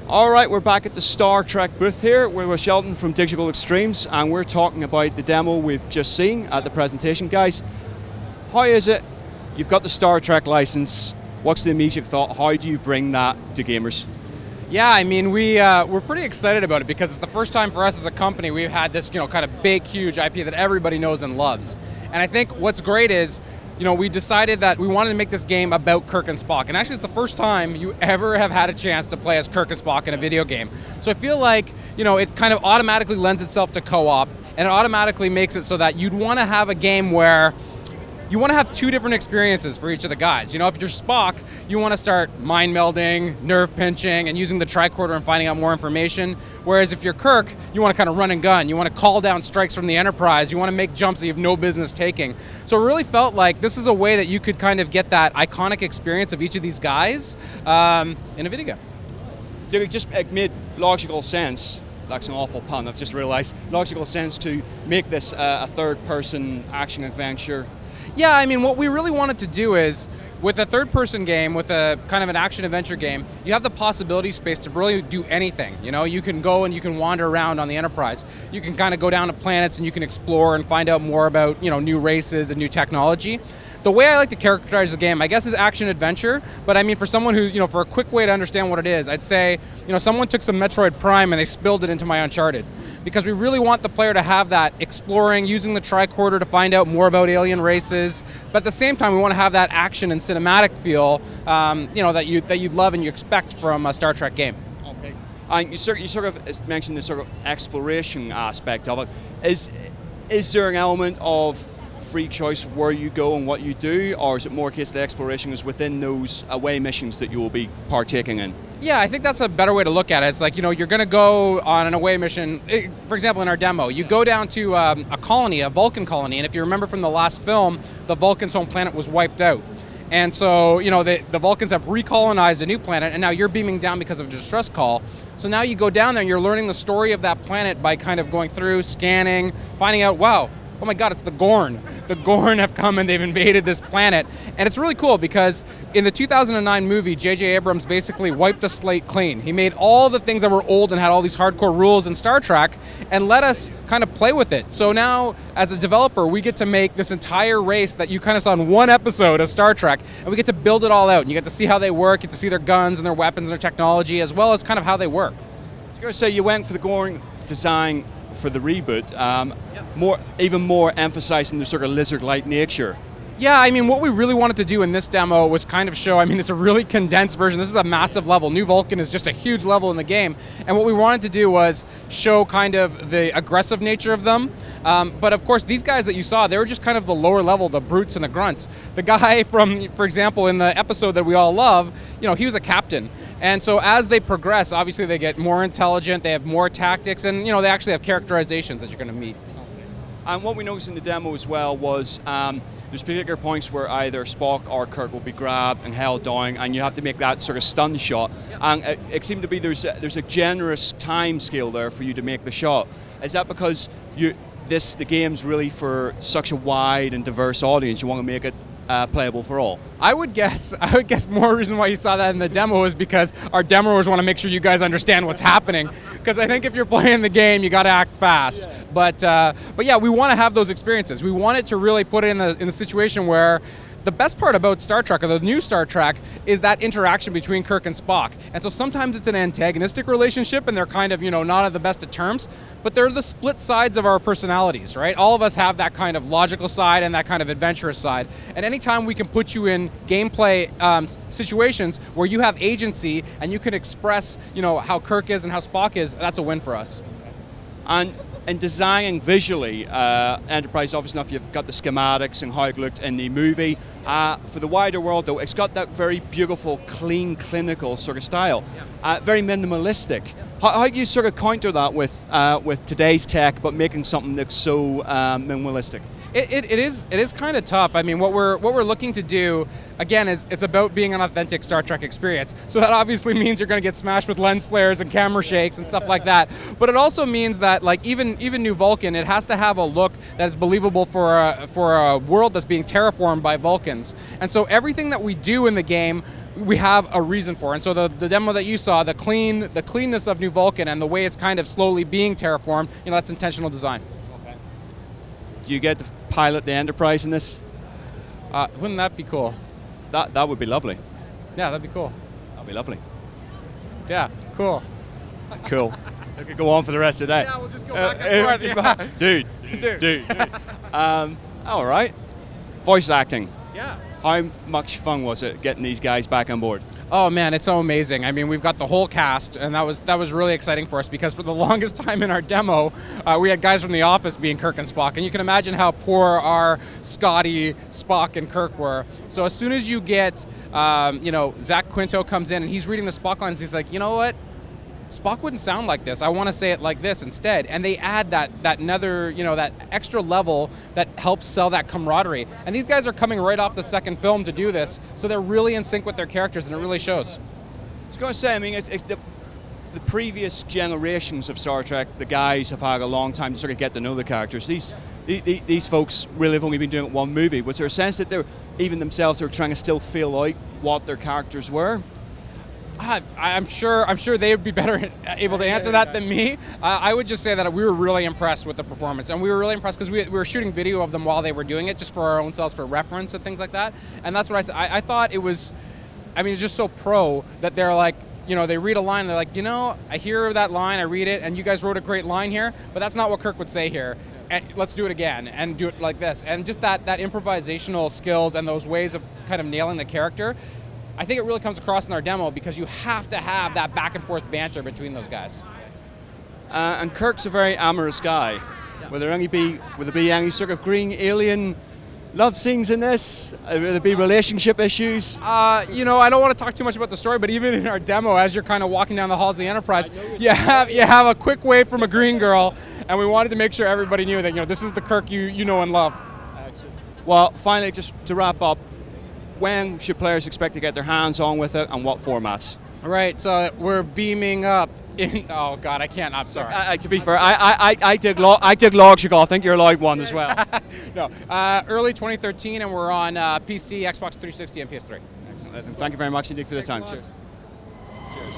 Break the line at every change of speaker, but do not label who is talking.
Alright, we're back at the Star Trek booth here. We're with Sheldon from Digital Extremes, and we're talking about the demo we've just seen at the presentation. Guys, how is it? You've got the Star Trek license. What's the immediate thought? How do you bring that to gamers?
Yeah, I mean, we're pretty excited about it because it's the first time for us as a company we've had this, kind of big, huge IP that everybody knows and loves. And I think what's great is, we decided that we wanted to make this game about Kirk and Spock. And actually, it's the first time you ever have had a chance to play as Kirk and Spock in a video game. So I feel like, it kind of automatically lends itself to co-op, and it automatically makes it so that you'd want to have a game where you want to have two different experiences for each of the guys. If you're Spock, you want to start mind melding, nerve pinching, and using the tricorder and finding out more information. Whereas if you're Kirk, you want to kind of run and gun. You want to call down strikes from the Enterprise. You want to make jumps that you have no business taking. So it really felt like this is a way that you could kind of get that iconic experience of each of these guys in a video game.
Did it just made logical sense? That's an awful pun, I've just realized. Logical sense to make this a third-person action adventure.
Yeah, I mean, what we really wanted to do is, with a third-person game, with a kind of an action-adventure game, you have the possibility space to really do anything. You can go and you can wander around on the Enterprise. You can kind of go down to planets and you can explore and find out more about, new races and new technology. The way I like to characterize the game, I guess, is action-adventure, but I mean, for someone who, for a quick way to understand what it is, I'd say, someone took some Metroid Prime and they spilled it into my Uncharted. Because we really want the player to have that exploring, using the tricorder to find out more about alien races, but at the same time, we want to have that action and cinematic feel, that you'd love and you expect from a Star Trek game.
Okay. You sort of mentioned the sort of exploration aspect of it. Is there an element of free choice of where you go and what you do, or is it more a case that exploration is within those away missions that you will be partaking in?
Yeah, I think that's a better way to look at it. It's like, you're going to go on an away mission. For example, in our demo, you go down to a colony, a Vulcan colony, and if you remember from the last film, the Vulcan's home planet was wiped out. And so, the Vulcans have recolonized a new planet, and now you're beaming down because of a distress call. So now you go down there and you're learning the story of that planet by kind of going through, scanning, finding out, wow, oh my God, it's the Gorn. The Gorn have come and they've invaded this planet. And it's really cool because in the 2009 movie, J.J. Abrams basically wiped the slate clean. He made all the things that were old and had all these hardcore rules in Star Trek and let us kind of play with it. So now, as a developer, we get to make this entire race that you kind of saw in one episode of Star Trek, and we get to build it all out. And you get to see how they work, get to see their guns and their weapons and their technology, as well as kind of how they work.
I was going to say, you went for the Gorn design for the reboot,
Yep.
Even more emphasizing the sort of lizard-like nature.
Yeah, I mean, what we really wanted to do in this demo was kind of show, it's a really condensed version. This is a massive level. New Vulcan is just a huge level in the game. And what we wanted to do was show kind of the aggressive nature of them. But of course, these guys that you saw, they were just kind of the lower level, the brutes and the grunts. The guy from, for example, in the episode that we all love, he was a captain. And so as they progress, obviously they get more intelligent, they have more tactics, and they actually have characterizations that you're going to meet.
And what we noticed in the demo as well was there's particular points where either Spock or Kirk will be grabbed and held down, and you have to make that sort of stun shot. Yep. And it seemed to be there's a generous time scale there for you to make the shot. Is that because the game's really for such a wide and diverse audience? You want to make it playable for all?
I would guess more reason why you saw that in the demo is because our demoers want to make sure you guys understand what's happening. Because I think if you're playing the game, you got to act fast. Yeah. But yeah, we want to have those experiences. We want it to really put it in the situation where the best part about Star Trek, or the new Star Trek, is that interaction between Kirk and Spock. And so sometimes it's an antagonistic relationship and they're kind of, not at the best of terms, but they're the split sides of our personalities, right? All of us have that kind of logical side and that kind of adventurous side. And anytime we can put you in gameplay situations where you have agency and you can express, how Kirk is and how Spock is, that's a win for us.
And in designing visually, Enterprise, obviously enough, you've got the schematics and how it looked in the movie. For the wider world, though, it's got that very beautiful, clean, clinical sort of style. Very minimalistic. How do you sort of counter that with today's tech, but making something that's so minimalistic?
It is kind of tough. I mean, what we're looking to do, again, is it's about being an authentic Star Trek experience. So that obviously means you're going to get smashed with lens flares and camera shakes and stuff like that. But it also means that, like, even New Vulcan, it has to have a look that is believable for a world that's being terraformed by Vulcans. And so everything that we do in the game, we have a reason for. And so the demo that you saw, the cleanness of New Vulcan and the way it's kind of slowly being terraformed, that's intentional design.
Okay. Do you get to pilot the Enterprise in this?
Wouldn't that be cool?
That would be lovely.
Yeah, that'd be cool.
That'd be lovely.
Yeah, cool.
Cool. I could go on for the rest of the day.
Yeah, we'll just go back and forth.
Dude. All right. Voice acting.
Yeah.
How much fun was it getting these guys back on board?
Oh man, it's so amazing. I mean, we've got the whole cast, and that was really exciting for us because for the longest time in our demo, we had guys from The Office being Kirk and Spock, and you can imagine how poor our Scotty, Spock, and Kirk were. So as soon as you get, Zach Quinto comes in and he's reading the Spock lines, he's like, you know what? Spock wouldn't sound like this. I want to say it like this instead. And they add that another, that extra level that helps sell that camaraderie. And these guys are coming right off the second film to do this, so they're really in sync with their characters, and it really shows.
I was going to say, I mean, the previous generations of Star Trek, the guys have had a long time to sort of get to know the characters. These folks really have only been doing one movie. Was there a sense that they're, even themselves, they were trying to still feel out what their characters were?
I'm sure they would be better able to answer that than me. I would just say that we were really impressed with the performance, and we were really impressed because we were shooting video of them while they were doing it, just for our own selves, for reference and things like that. And that's what I said. I thought it was, it's just so pro that they're like, they read a line, and they're like, I hear that line, I read it, and you guys wrote a great line here, but that's not what Kirk would say here. And let's do it again and do it like this. And just that improvisational skills and those ways of kind of nailing the character, I think it really comes across in our demo because you have to have that back and forth banter between those guys.
And Kirk's a very amorous guy. Yeah. Will there be any sort of green alien love scenes in this? Will there be relationship issues?
I don't want to talk too much about the story, but even in our demo, as you're kind of walking down the halls of the Enterprise, you have a quick wave from a green girl, and we wanted to make sure everybody knew that this is the Kirk you know and love.
Excellent. Well, finally, just to wrap up, when should players expect to get their hands on with it, and what formats?
Right, so we're beaming up in. Oh God, I can't. I'm sorry.
To be fair, I dig Logical. I think you're allowed one as well.
No, early 2013, and we're on PC, Xbox 360, and PS3.
Excellent. Thank you very much indeed for the time. Cheers. Cheers.